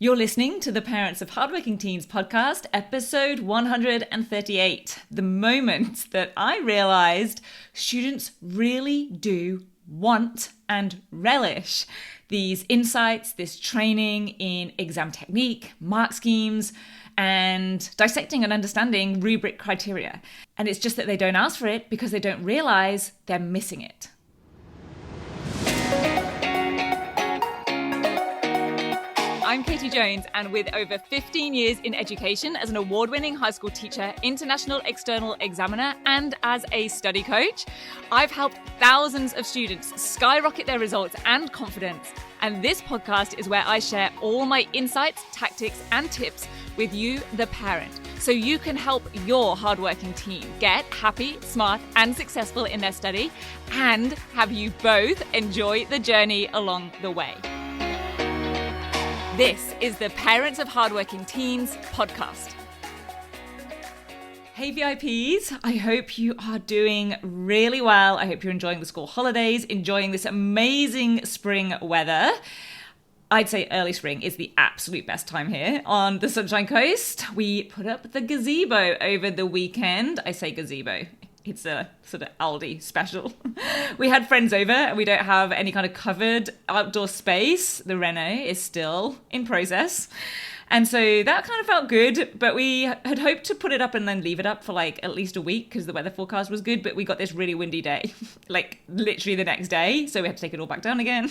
You're listening to the Parents of Hardworking Teens podcast, episode 138. The moment that I realized students really do want and relish these insights, this training in exam technique, mark schemes, and dissecting and understanding rubric criteria. And it's just that they don't ask for it because they don't realize they're missing it. I'm Katie Jones, and with over 15 years in education as an award-winning high school teacher, international external examiner, and as a study coach, I've helped thousands of students skyrocket their results and confidence. And this podcast is where I share all my insights, tactics, and tips with you, the parent, so you can help your hardworking teen get happy, smart, and successful in their study, and have you both enjoy the journey along the way. This is the Parents of Hardworking Teens podcast. Hey VIPs, I hope you are doing really well. I hope you're enjoying the school holidays, enjoying this amazing spring weather. I'd say early spring is the absolute best time here on the Sunshine Coast. We put up the gazebo over the weekend. I say gazebo. It's a sort of Aldi special. We had friends over and we don't have any kind of covered outdoor space. The reno is still in process. And so that kind of felt good, but we had hoped to put it up and then leave it up for like at least a week because the weather forecast was good, but we got this really windy day, like literally the next day. So we had to take it all back down again.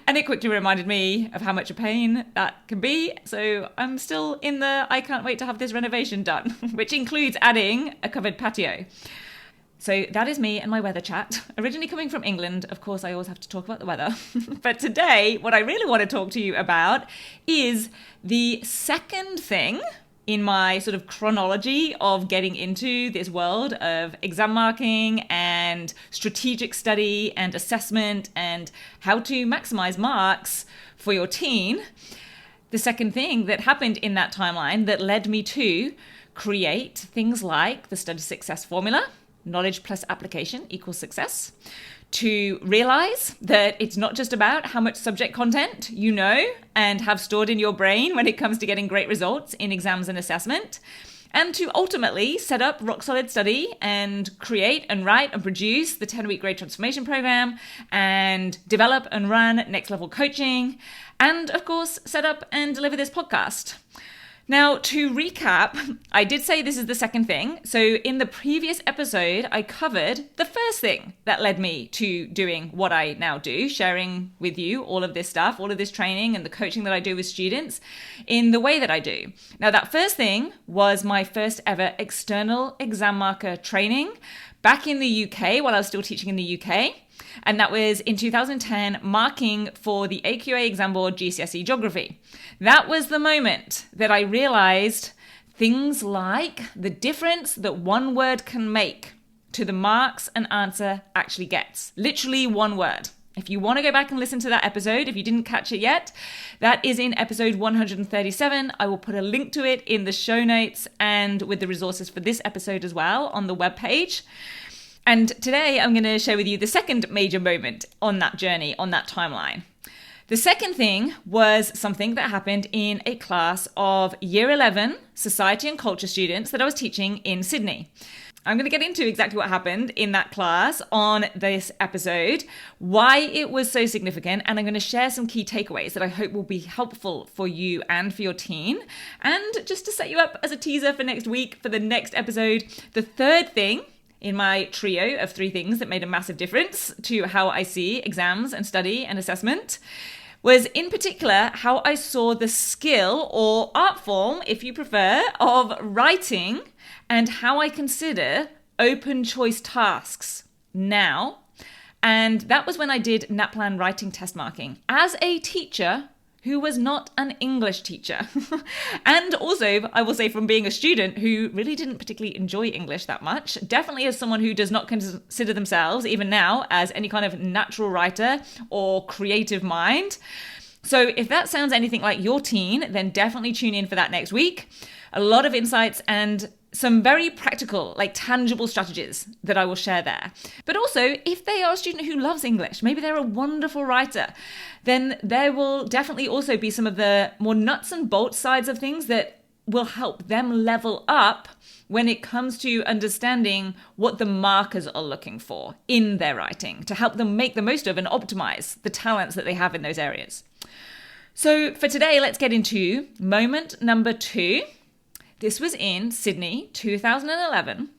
And it quickly reminded me of how much a pain that can be. So I'm still in the I can't wait to have this renovation done, which includes adding a covered patio. So that is me and my weather chat. Originally coming from England, of course, I always have to talk about the weather. But today, what I really want to talk to you about is the second thing in my sort of chronology of getting into this world of exam marking and strategic study and assessment and how to maximize marks for your teen. The second thing that happened in that timeline that led me to create things like the study success formula, knowledge plus application equals success, to realize that it's not just about how much subject content you know and have stored in your brain when it comes to getting great results in exams and assessment, and to ultimately set up rock solid study and create and write and produce the 10-week grade transformation program and develop and run next level coaching, and of course, set up and deliver this podcast. Now, to recap, I did say this is the second thing. So in the previous episode, I covered the first thing that led me to doing what I now do, sharing with you all of this stuff, all of this training and the coaching that I do with students in the way that I do. Now, that first thing was my first ever external exam marker training back in the UK while I was still teaching in the UK. And that was in 2010, marking for the AQA exam board GCSE geography. That was the moment that I realized things like the difference that one word can make to the marks an answer actually gets. Literally one word. If you want to go back and listen to that episode, if you didn't catch it yet, that is in episode 137. I will put a link to it in the show notes and with the resources for this episode as well on the webpage. And today I'm going to share with you the second major moment on that journey, on that timeline. The second thing was something that happened in a class of Year 11 Society and Culture students that I was teaching in Sydney. I'm going to get into exactly what happened in that class on this episode, why it was so significant, and I'm going to share some key takeaways that I hope will be helpful for you and for your teen. And just to set you up as a teaser for next week, for the next episode, the third thing in my trio of three things that made a massive difference to how I see exams and study and assessment was in particular how I saw the skill or art form, if you prefer, of writing and how I consider open choice tasks now. And that was when I did NAPLAN writing test marking as a teacher who was not an English teacher. And also, I will say from being a student who really didn't particularly enjoy English that much, definitely as someone who does not consider themselves, even now, as any kind of natural writer or creative mind. So if that sounds anything like your teen, then definitely tune in for that next week. A lot of insights and some very practical, like tangible strategies that I will share there. But also, if they are a student who loves English, maybe they're a wonderful writer, then there will definitely also be some of the more nuts and bolts sides of things that will help them level up when it comes to understanding what the markers are looking for in their writing to help them make the most of and optimize the talents that they have in those areas. So for today, let's get into moment number 2. This was in Sydney, 2011.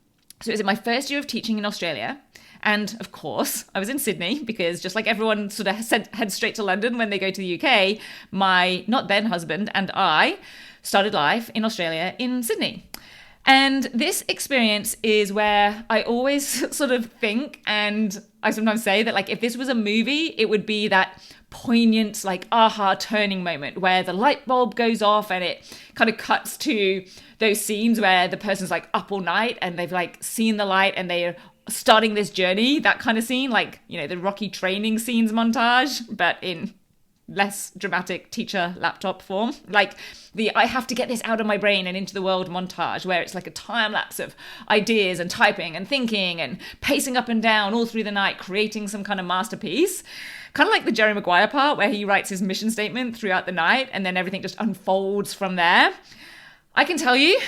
So it was in my first year of teaching in Australia. And of course, I was in Sydney because just like everyone sort of heads straight to London when they go to the UK, my not then husband and I started life in Australia in Sydney. And this experience is where I always sort of think, and I sometimes say that like if this was a movie, it would be that poignant like aha turning moment where the light bulb goes off and it kind of cuts to those scenes where the person's like up all night and they've like seen the light and they're starting this journey, that kind of scene, like, you know, the Rocky training scenes montage, but in less dramatic teacher laptop form, like the I have to get this out of my brain and into the world montage, where it's like a time lapse of ideas and typing and thinking and pacing up and down all through the night, creating some kind of masterpiece. Kind of like the Jerry Maguire part where he writes his mission statement throughout the night and then everything just unfolds from there. I can tell you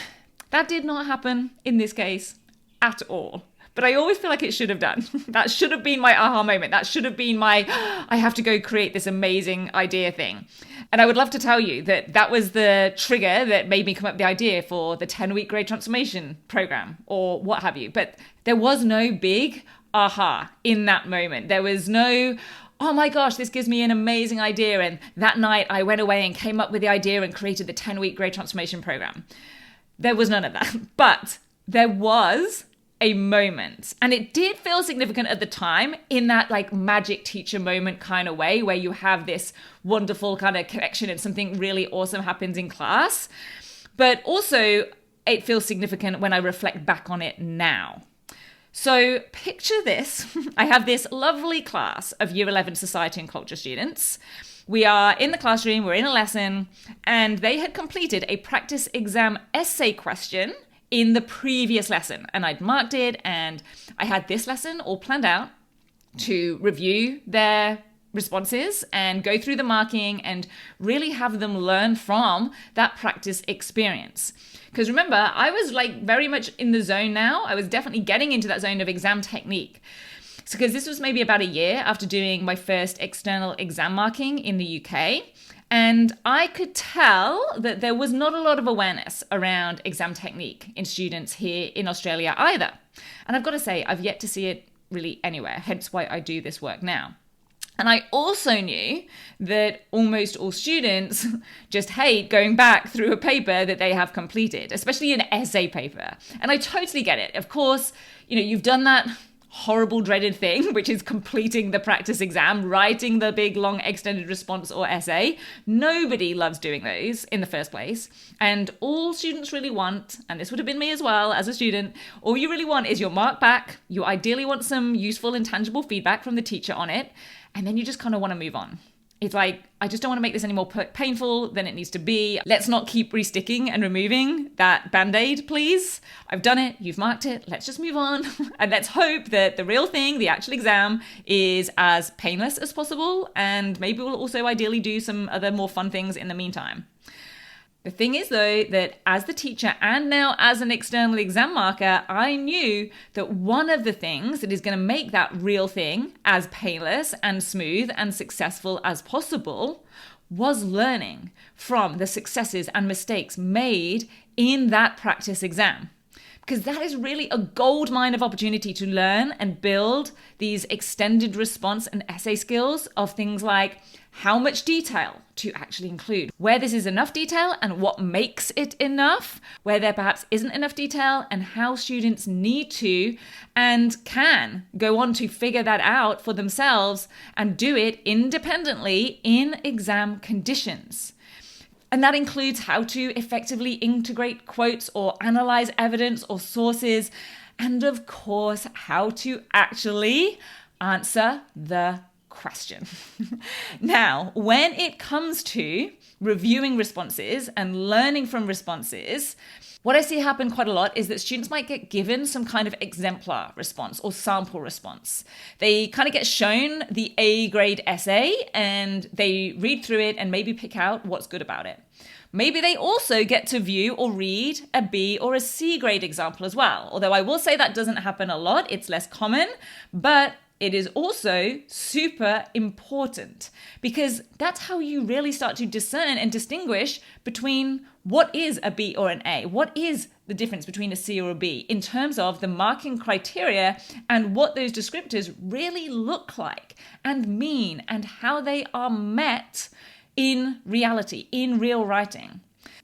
that did not happen in this case at all. But I always feel like it should have done. That should have been my aha moment. That should have been my, I have to go create this amazing idea thing. And I would love to tell you that that was the trigger that made me come up with the idea for the 10-week grade transformation program or what have you. But there was no big aha in that moment. There was no, oh my gosh, this gives me an amazing idea. And that night I went away and came up with the idea and created the 10-week grade transformation program. There was none of that. But there was a moment. And it did feel significant at the time in that like magic teacher moment kind of way where you have this wonderful kind of connection and something really awesome happens in class. But also it feels significant when I reflect back on it now. So picture this. I have this lovely class of Year 11 Society and Culture students. We are in the classroom, we're in a lesson, and they had completed a practice exam essay question in the previous lesson, and I'd marked it, and I had this lesson all planned out to review their responses and go through the marking and really have them learn from that practice experience. Because remember, I was like very much in the zone now. I was definitely getting into that zone of exam technique. So because this was maybe about a year after doing my first external exam marking in the UK. And I could tell that there was not a lot of awareness around exam technique in students here in Australia either. And I've got to say, I've yet to see it really anywhere, hence why I do this work now. And I also knew that almost all students just hate going back through a paper that they have completed, especially an essay paper. And I totally get it. Of course, you know, you've done that horrible dreaded thing, which is completing the practice exam, writing the big long extended response or essay. Nobody loves doing those in the first place. And all students really want, and this would have been me as well as a student, all you really want is your mark back. You ideally want some useful and tangible feedback from the teacher on it. And then you just kind of want to move on. It's like, I just don't want to make this any more painful than it needs to be. Let's not keep resticking and removing that Band-Aid, please. I've done it. You've marked it. Let's just move on. And let's hope that the real thing, the actual exam, is as painless as possible. And maybe we'll also ideally do some other more fun things in the meantime. The thing is, though, that as the teacher and now as an external exam marker, I knew that one of the things that is going to make that real thing as painless and smooth and successful as possible was learning from the successes and mistakes made in that practice exam. Because that is really a gold mine of opportunity to learn and build these extended response and essay skills of things like how much detail to actually include, where this is enough detail and what makes it enough, where there perhaps isn't enough detail, and how students need to and can go on to figure that out for themselves and do it independently in exam conditions. And that includes how to effectively integrate quotes or analyze evidence or sources, and of course, how to actually answer the question. Now, when it comes to reviewing responses and learning from responses, what I see happen quite a lot is that students might get given some kind of exemplar response or sample response. They kind of get shown the A grade essay and they read through it and maybe pick out what's good about it. Maybe they also get to view or read a B or a C grade example as well. Although I will say that doesn't happen a lot, it's less common, but it is also super important because that's how you really start to discern and distinguish between what is a B or an A, what is the difference between a C or a B in terms of the marking criteria and what those descriptors really look like and mean and how they are met in reality, in real writing.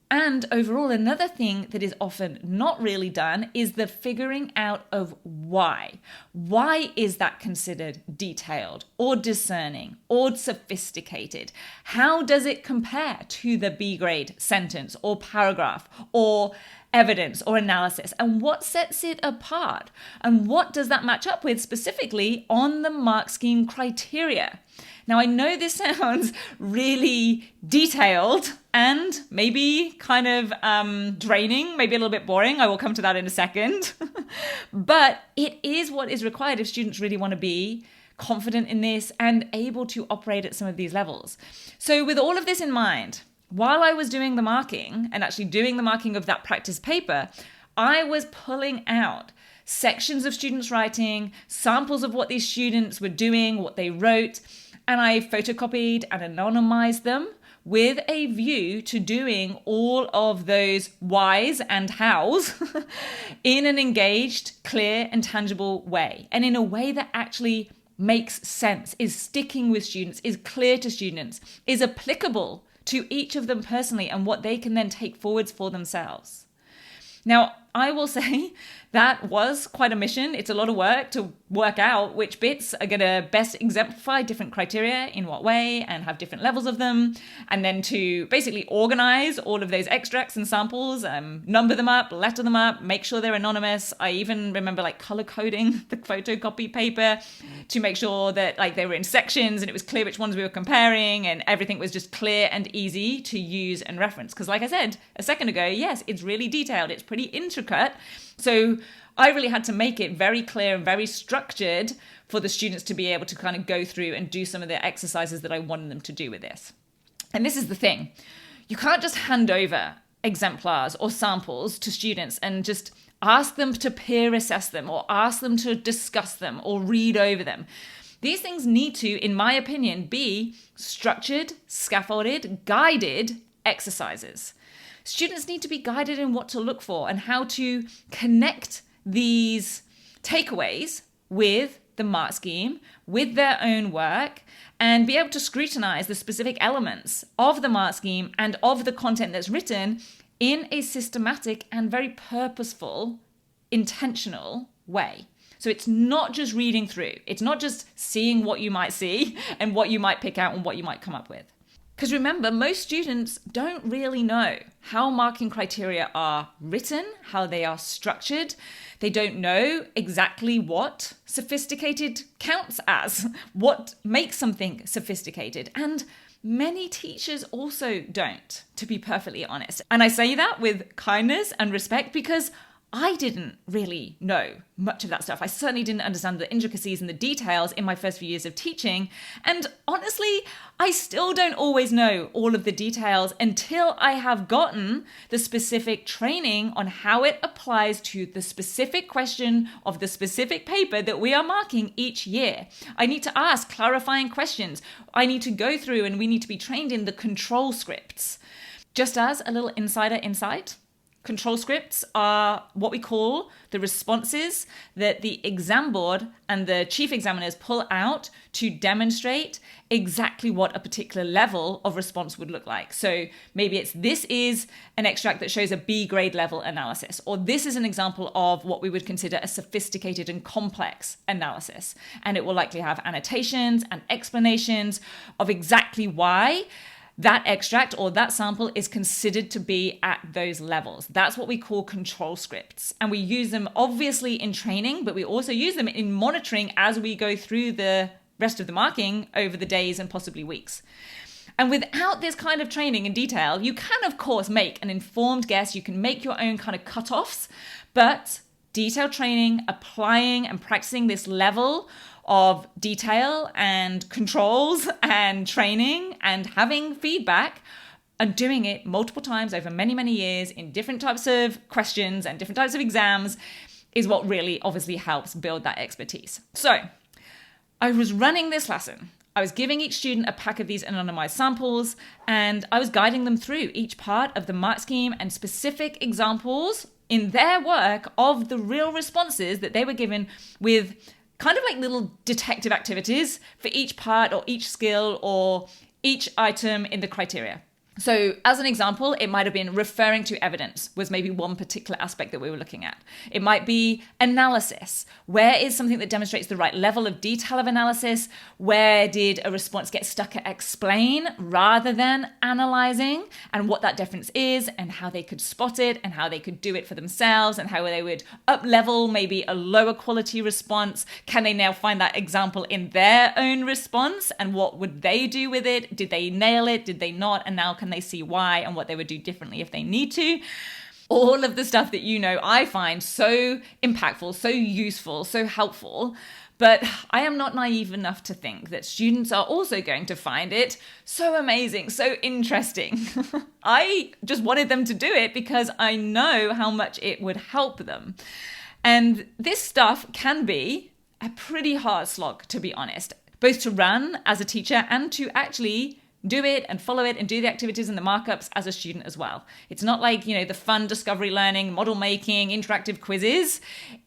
And overall, another thing that is often not really done is the figuring out of why. Why is that considered detailed or discerning or sophisticated? How does it compare to the B grade sentence or paragraph or evidence or analysis? And what sets it apart? And what does that match up with specifically on the mark scheme criteria? Now, I know this sounds really detailed and maybe kind of draining, maybe a little bit boring. I will come to that in a second. But it is what is required if students really want to be confident in this and able to operate at some of these levels. So with all of this in mind, while I was doing the marking and actually doing the marking of that practice paper, I was pulling out sections of students' writing, samples of what these students were doing, what they wrote, and I photocopied and anonymized them with a view to doing all of those whys and hows in an engaged, clear, and tangible way. And in a way that actually makes sense, is sticking with students, is clear to students, is applicable to each of them personally and what they can then take forwards for themselves. Now, I will say that was quite a mission. It's a lot of work to work out which bits are going to best exemplify different criteria in what way and have different levels of them. And then to basically organize all of those extracts and samples, number them up, letter them up, make sure they're anonymous. I even remember color coding the photocopy paper to make sure that they were in sections and it was clear which ones we were comparing and everything was just clear and easy to use and reference. Because like I said a second ago, yes, it's really detailed. It's pretty intricate. So I really had to make it very clear and very structured for the students to be able to kind of go through and do some of the exercises that I wanted them to do with this. And this is the thing. You can't just hand over exemplars or samples to students and just ask them to peer assess them or ask them to discuss them or read over them. These things need to, in my opinion, be structured, scaffolded, guided exercises. Students need to be guided in what to look for and how to connect these takeaways with the mark scheme, with their own work, and be able to scrutinize the specific elements of the mark scheme and of the content that's written in a systematic and very purposeful, intentional way. So it's not just reading through. It's not just seeing what you might see and what you might pick out and what you might come up with. Because remember, most students don't really know how marking criteria are written, how they are structured. They don't know exactly what sophisticated counts as, what makes something sophisticated. And many teachers also don't, to be perfectly honest. And I say that with kindness and respect because I didn't really know much of that stuff. I certainly didn't understand the intricacies and the details in my first few years of teaching. And honestly, I still don't always know all of the details until I have gotten the specific training on how it applies to the specific question of the specific paper that we are marking each year. I need to ask clarifying questions. I need to go through and we need to be trained in the control scripts. Just as a little insider insight, control scripts are what we call the responses that the exam board and the chief examiners pull out to demonstrate exactly what a particular level of response would look like. So maybe this is an extract that shows a B grade level analysis, or this is an example of what we would consider a sophisticated and complex analysis. And it will likely have annotations and explanations of exactly why that extract or that sample is considered to be at those levels. That's what we call control scripts. And we use them obviously in training, but we also use them in monitoring as we go through the rest of the marking over the days and possibly weeks. And without this kind of training in detail, you can, of course, make an informed guess. You can make your own kind of cutoffs, but detailed training, applying and practicing this level of detail and controls and training and having feedback and doing it multiple times over many, many years in different types of questions and different types of exams is what really obviously helps build that expertise. So I was running this lesson. I was giving each student a pack of these anonymized samples, and I was guiding them through each part of the mark scheme and specific examples in their work of the real responses that they were given, with kind of like little detective activities for each part or each skill or each item in the criteria. So as an example, it might have been referring to evidence was maybe one particular aspect that we were looking at. It might be analysis. Where is something that demonstrates the right level of detail of analysis? Where did a response get stuck at explain rather than analyzing, and what that difference is and how they could spot it and how they could do it for themselves and how they would up level maybe a lower quality response? Can they now find that example in their own response, and what would they do with it? Did they nail it? Did they not? And now can they see why and what they would do differently if they need to? All of the stuff that I find so impactful, so useful, so helpful. But I am not naive enough to think that students are also going to find it so amazing, so interesting. I just wanted them to do it because I know how much it would help them. And this stuff can be a pretty hard slog, to be honest, both to run as a teacher and to actually do it and follow it and do the activities and the markups as a student as well. It's not like, the fun discovery learning, model making, interactive quizzes.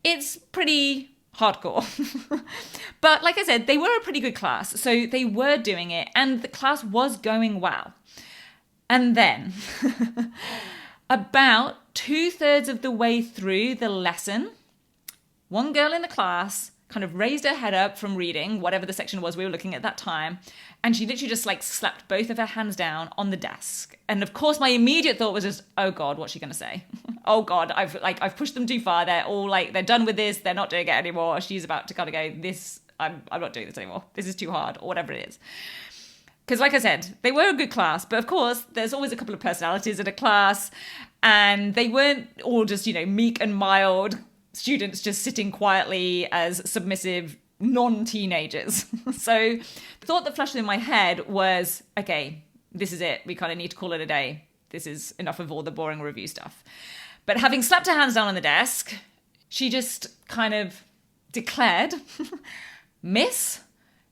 It's pretty hardcore. But like I said, they were a pretty good class. So they were doing it and the class was going well. And then about 2/3 of the way through the lesson, one girl in the class kind of raised her head up from reading whatever the section was we were looking at that time, and she literally just slapped both of her hands down on the desk. And of course my immediate thought was just, oh God, what's she gonna say? Oh God, I've pushed them too far. They're all they're done with this, they're not doing it anymore. She's about to kind of go, I'm not doing this anymore, this is too hard, or whatever it is. Because like I said, they were a good class, but of course there's always a couple of personalities in a class, and they weren't all just meek and mild students just sitting quietly as submissive non-teenagers. So the thought that flashed through my head was, okay, this is it. We kind of need to call it a day. This is enough of all the boring review stuff. But having slapped her hands down on the desk, she just kind of declared, Miss,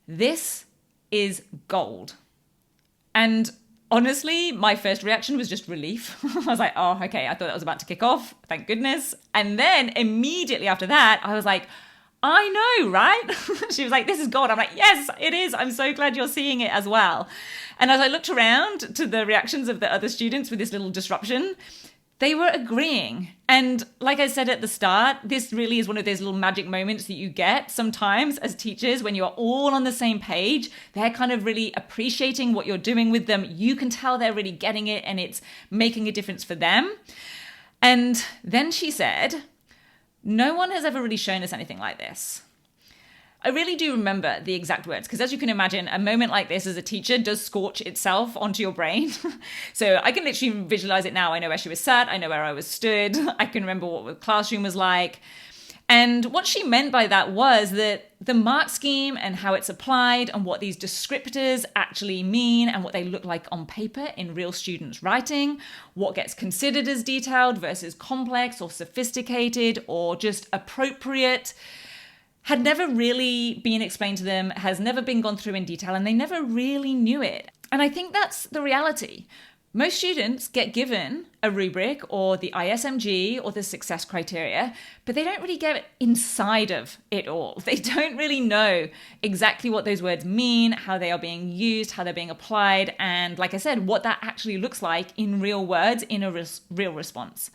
this is gold. And honestly, my first reaction was just relief. I was like, oh, okay, I thought that was about to kick off. Thank goodness. And then immediately after that, I was like, I know, right? She was like, this is gold. I'm like, yes, it is. I'm so glad you're seeing it as well. And as I looked around to the reactions of the other students with this little disruption, they were agreeing. And like I said at the start, this really is one of those little magic moments that you get sometimes as teachers when you're all on the same page. They're kind of really appreciating what you're doing with them. You can tell they're really getting it and it's making a difference for them. And then she said, no one has ever really shown us anything like this. I really do remember the exact words, because as you can imagine, a moment like this as a teacher does scorch itself onto your brain. So I can literally visualize it now. I know where she was sat. I know where I was stood. I can remember what the classroom was like. And what she meant by that was that the mark scheme and how it's applied and what these descriptors actually mean and what they look like on paper in real students' writing, what gets considered as detailed versus complex or sophisticated or just appropriate, had never really been explained to them, has never been gone through in detail, and they never really knew it. And I think that's the reality. Most students get given a rubric or the ISMG or the success criteria, but they don't really get inside of it all. They don't really know exactly what those words mean, how they are being used, how they're being applied, and like I said, what that actually looks like in real words, in a real response.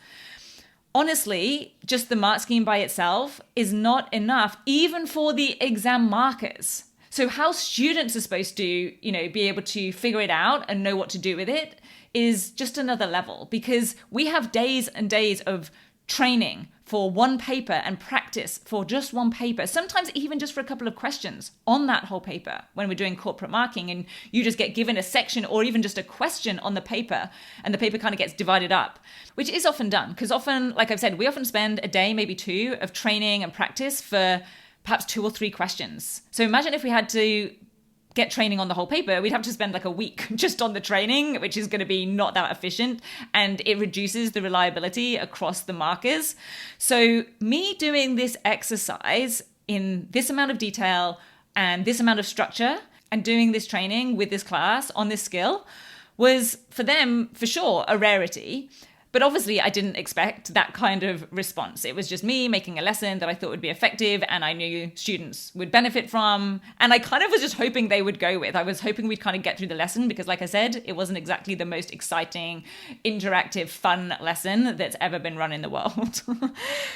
Honestly, just the mark scheme by itself is not enough, even for the exam markers. So how students are supposed to, be able to figure it out and know what to do with it is just another level, because we have days and days of training for one paper and practice for just one paper, sometimes even just for a couple of questions on that whole paper when we're doing corporate marketing, and you just get given a section or even just a question on the paper, and the paper kind of gets divided up, which is often done because often, like I've said, we often spend a day, maybe two, of training and practice for perhaps 2 or 3 questions. So imagine if we had to get training on the whole paper, we'd have to spend like a week just on the training, which is going to be not that efficient, and it reduces the reliability across the markers. So me doing this exercise in this amount of detail and this amount of structure and doing this training with this class on this skill was for them for sure a rarity. But obviously I didn't expect that kind of response. It was just me making a lesson that I thought would be effective and I knew students would benefit from. And I kind of was just hoping they would go with. I was hoping we'd kind of get through the lesson because, like I said, it wasn't exactly the most exciting, interactive, fun lesson that's ever been run in the world.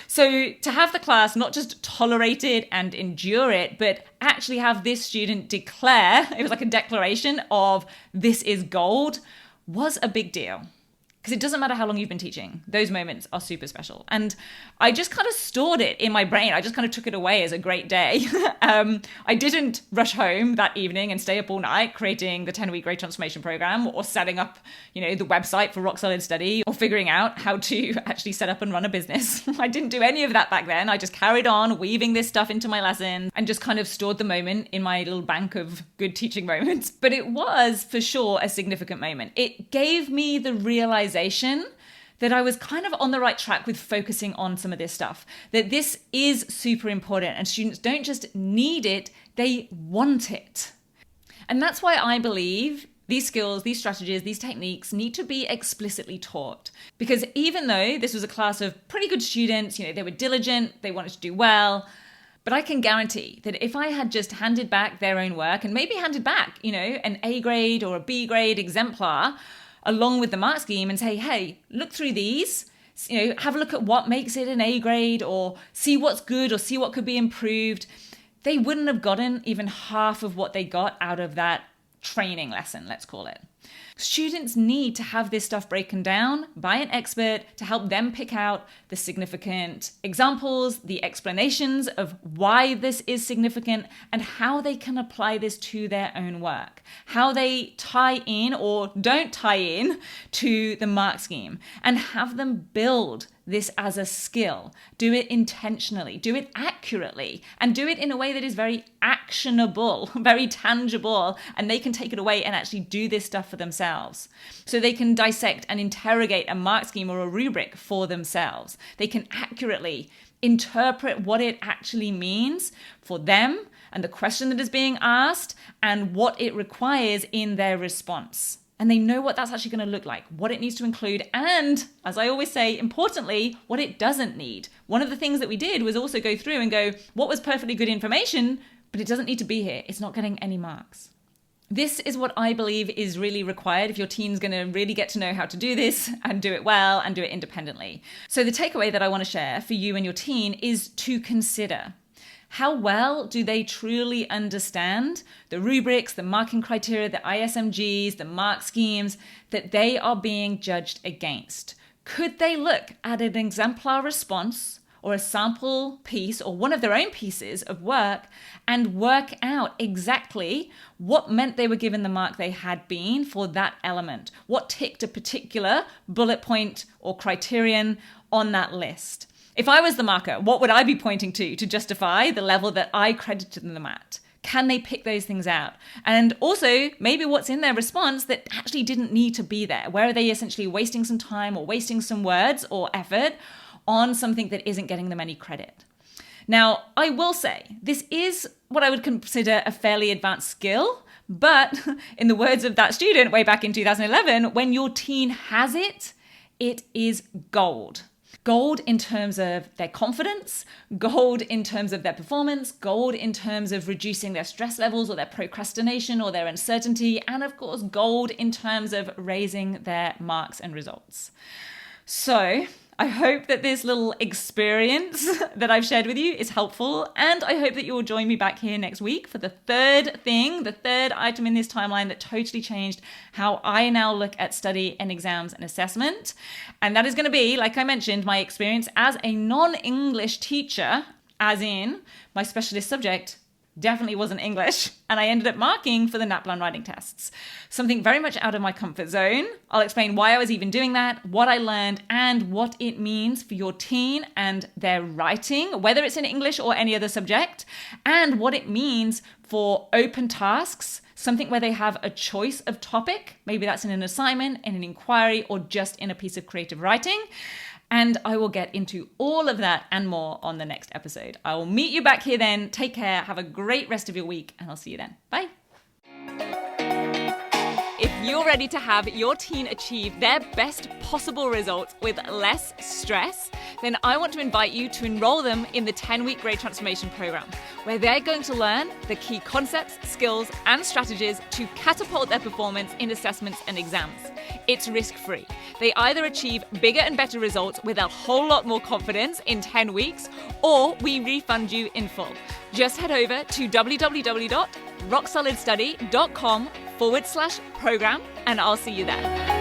So to have the class not just tolerate it and endure it, but actually have this student declare, it was like a declaration of this is gold, was a big deal. Because it doesn't matter how long you've been teaching. Those moments are super special. And I just kind of stored it in my brain. I just kind of took it away as a great day. I didn't rush home that evening and stay up all night creating the 10-week Great Transformation Program or setting up, the website for Rock Solid Study or figuring out how to actually set up and run a business. I didn't do any of that back then. I just carried on weaving this stuff into my lesson and just kind of stored the moment in my little bank of good teaching moments. But it was for sure a significant moment. It gave me the realization that I was kind of on the right track with focusing on some of this stuff, that this is super important and students don't just need it, they want it. And that's why I believe these skills, these strategies, these techniques need to be explicitly taught. Because even though this was a class of pretty good students, they were diligent, they wanted to do well, but I can guarantee that if I had just handed back their own work and maybe handed back, an A grade or a B grade exemplar, along with the mark scheme and say, hey, look through these, have a look at what makes it an A grade or see what's good or see what could be improved, they wouldn't have gotten even half of what they got out of that training lesson, let's call it. Students need to have this stuff broken down by an expert to help them pick out the significant examples, the explanations of why this is significant, and how they can apply this to their own work, how they tie in or don't tie in to the mark scheme, and have them build this as a skill. Do it intentionally, do it accurately, and do it in a way that is very actionable, very tangible, and they can take it away and actually do this stuff for themselves. So they can dissect and interrogate a mark scheme or a rubric for themselves. They can accurately interpret what it actually means for them and the question that is being asked and what it requires in their response. And they know what that's actually going to look like, what it needs to include, and, as I always say, importantly, what it doesn't need. One of the things that we did was also go through and go, what was perfectly good information, but it doesn't need to be here. It's not getting any marks. This is what I believe is really required if your teen's going to really get to know how to do this and do it well and do it independently. So the takeaway that I want to share for you and your teen is to consider: how well do they truly understand the rubrics, the marking criteria, the ISMGs, the mark schemes that they are being judged against? Could they look at an exemplar response or a sample piece or one of their own pieces of work and work out exactly what meant they were given the mark they had been for that element? What ticked a particular bullet point or criterion on that list? If I was the marker, what would I be pointing to justify the level that I credited them at? Can they pick those things out? And also, maybe what's in their response that actually didn't need to be there? Where are they essentially wasting some time or wasting some words or effort on something that isn't getting them any credit? Now, I will say, this is what I would consider a fairly advanced skill, but in the words of that student way back in 2011, when your teen has it, it is gold. Gold in terms of their confidence, gold in terms of their performance, gold in terms of reducing their stress levels or their procrastination or their uncertainty, and of course, gold in terms of raising their marks and results. So I hope that this little experience that I've shared with you is helpful, and I hope that you will join me back here next week for the third item in this timeline that totally changed how I now look at study and exams and assessment. And that is going to be, like I mentioned, my experience as a non-English teacher, as in my specialist subject definitely wasn't English, and I ended up marking for the NAPLAN writing tests. Something very much out of my comfort zone. I'll explain why I was even doing that, what I learned, and what it means for your teen and their writing, whether it's in English or any other subject, and what it means for open tasks, something where they have a choice of topic. Maybe that's in an assignment, in an inquiry, or just in a piece of creative writing. And I will get into all of that and more on the next episode. I will meet you back here then. Take care. Have a great rest of your week, and I'll see you then. Bye. If you're ready to have your teen achieve their best possible results with less stress, then I want to invite you to enroll them in the 10-week Grade Transformation Program, where they're going to learn the key concepts, skills, and strategies to catapult their performance in assessments and exams. It's risk-free. They either achieve bigger and better results with a whole lot more confidence in 10 weeks, or we refund you in full. Just head over to www.rocksolidstudy.com/program, and I'll see you there.